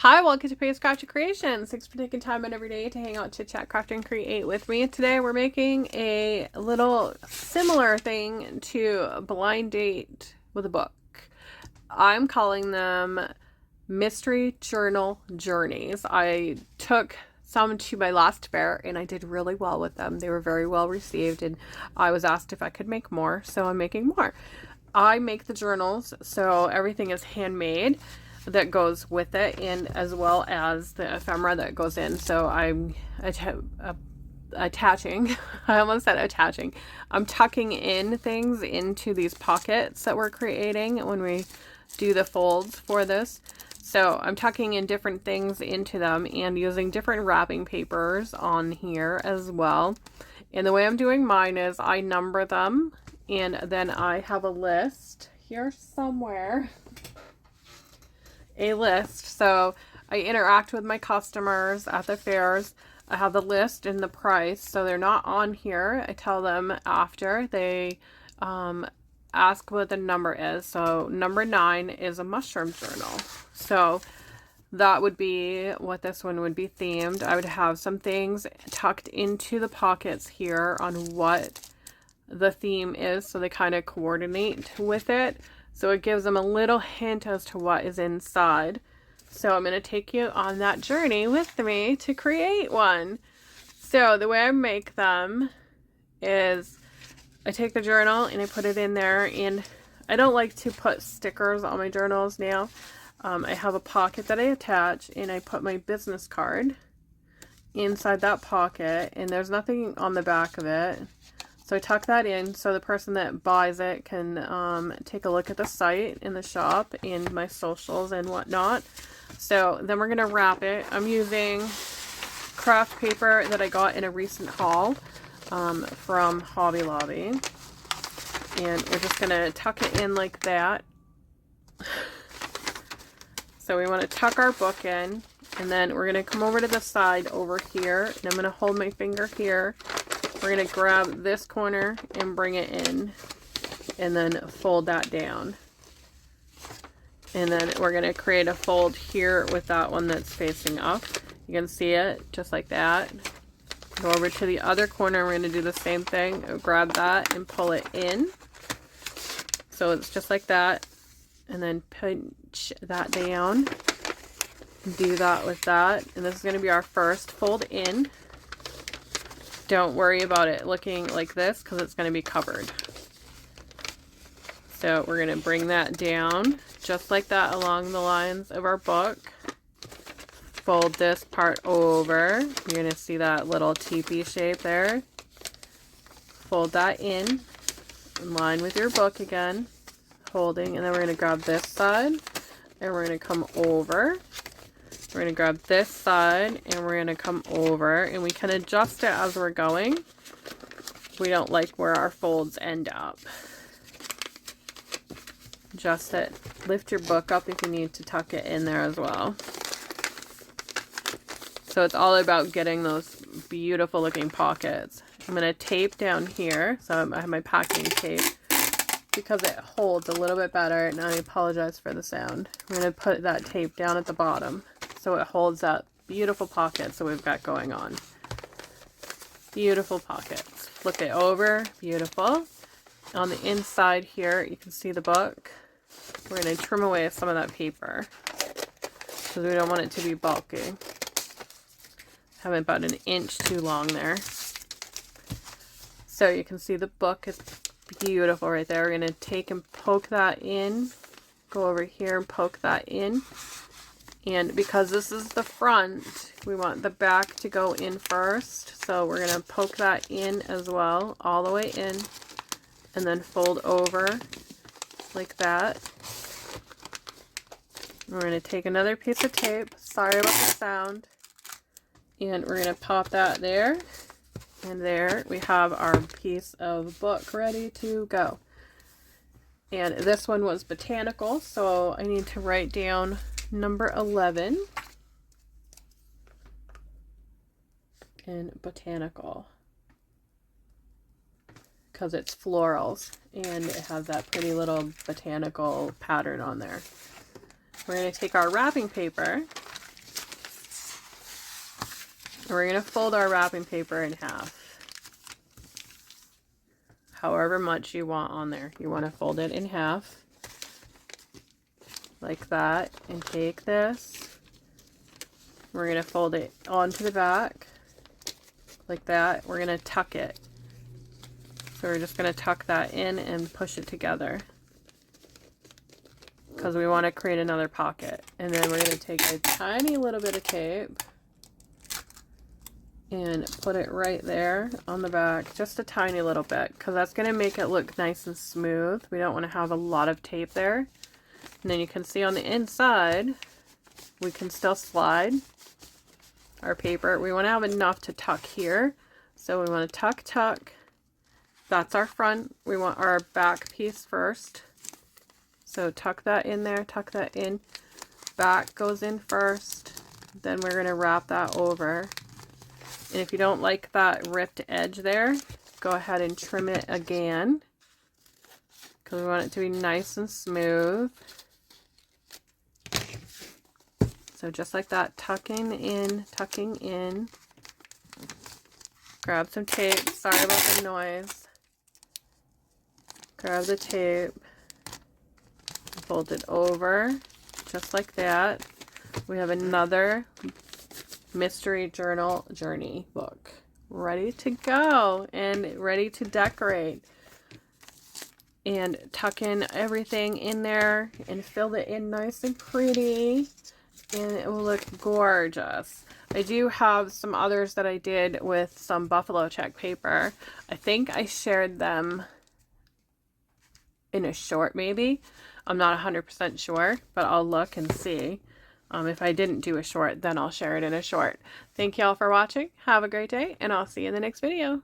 Hi, welcome to Praise Crafty Creations. Thanks for taking time out every day to hang out, chit chat, craft, and create with me. Today we're making a little similar thing to blind date with a book. I'm calling them mystery journal journeys. I took some to my last fair and I did really well with them. They were very well received and I was asked if I could make more, so I'm making more. I make the journals, so everything is handmade that goes with it, and as well as the ephemera that goes in. So I'm attaching, I almost said attaching, I'm tucking in things into these pockets that we're creating when we do the folds for this. So I'm tucking in different things into them and using different wrapping papers on here as well. And the way I'm doing mine is I number them, and then I have a list here somewhere. A list. So I interact with my customers at the fairs. I have the list and the price, so they're not on here. I tell them after they ask what the number is. So number 9 is a mushroom journal. So that would be what this one would be themed. I would have some things tucked into the pockets here on what the theme is, so they kind of coordinate with it. So it gives them a little hint as to what is inside. So I'm going to take you on that journey with me to create one. So the way I make them is I take the journal and I put it in there, and I don't like to put stickers on my journals now. I have a pocket that I attach and I put my business card inside that pocket, and there's nothing on the back of it. So I tuck that in so the person that buys it can take a look at the site in the shop and my socials and whatnot. So then we're going to wrap it. I'm using craft paper that I got in a recent haul from Hobby Lobby. And we're just going to tuck it in like that. So we want to tuck our book in. And then we're going to come over to the side over here. And I'm going to hold my finger here. We're going to grab this corner and bring it in, and then fold that down. And then we're going to create a fold here with that one that's facing up. You can see it just like that. Go over to the other corner. We're going to do the same thing. Grab that and pull it in. So it's just like that. And then pinch that down. Do that with that. And this is going to be our first fold in. Don't worry about it looking like this because it's going to be covered. So we're going to bring that down just like that along the lines of our book. Fold this part over. You're going to see that little teepee shape there. Fold that in line with your book again. Holding. And then we're going to grab this side. And we're going to come over. We're going to grab this side and we're going to come over, and we can adjust it as we're going. We don't like where our folds end up. Adjust it. Lift your book up if you need to tuck it in there as well. So it's all about getting those beautiful looking pockets. I'm going to tape down here. So I have my packing tape because it holds a little bit better, and I apologize for the sound. I'm going to put that tape down at the bottom, so it holds that beautiful pocket that we've got going on. Beautiful pockets. Flip it over. Beautiful. On the inside here, you can see the book. We're going to trim away some of that paper because we don't want it to be bulky. Have it about 1 inch too long there. So you can see the book is beautiful right there. We're going to take and poke that in. Go over here and poke that in. And because this is the front, we want the back to go in first. So we're going to poke that in as well, all the way in. And then fold over like that. We're going to take another piece of tape. Sorry about the sound. And we're going to pop that there. And there we have our piece of book ready to go. And this one was botanical, so I need to write down number 11 in botanical because it's florals and it has that pretty little botanical pattern on there. We're going to take our wrapping paper We're going to fold our wrapping paper in half. However much you want on there. You want to fold it in half. Like that. And take this. We're going to fold it onto the back. Like that. We're going to tuck it. So we're just going to tuck that in and push it together. Because we want to create another pocket. And then we're going to take a tiny little bit of tape and put it right there on the back, just a tiny little bit, because that's going to make it look nice and smooth. We don't want to have a lot of tape there. And then you can see on the inside, we can still slide our paper. We want to have enough to tuck here. So we want to tuck, tuck. That's our front. We want our back piece first. So tuck that in there, tuck that in. Back goes in first. Then we're going to wrap that over. And if you don't like that ripped edge there, go ahead and trim it again. Because we want it to be nice and smooth. So just like that, tucking in, tucking in. Grab some tape. Sorry about the noise. Grab the tape. Fold it over, just like that. We have another mystery journal journey book ready to go and ready to decorate. And tuck in everything in there and fill it in nice and pretty, and it will look gorgeous. I do have some others that I did with some buffalo check paper. I think I shared them in a short maybe. I'm not 100% sure, but I'll look and see. If I didn't do a short, then I'll share it in a short. Thank y'all for watching. Have a great day, and I'll see you in the next video.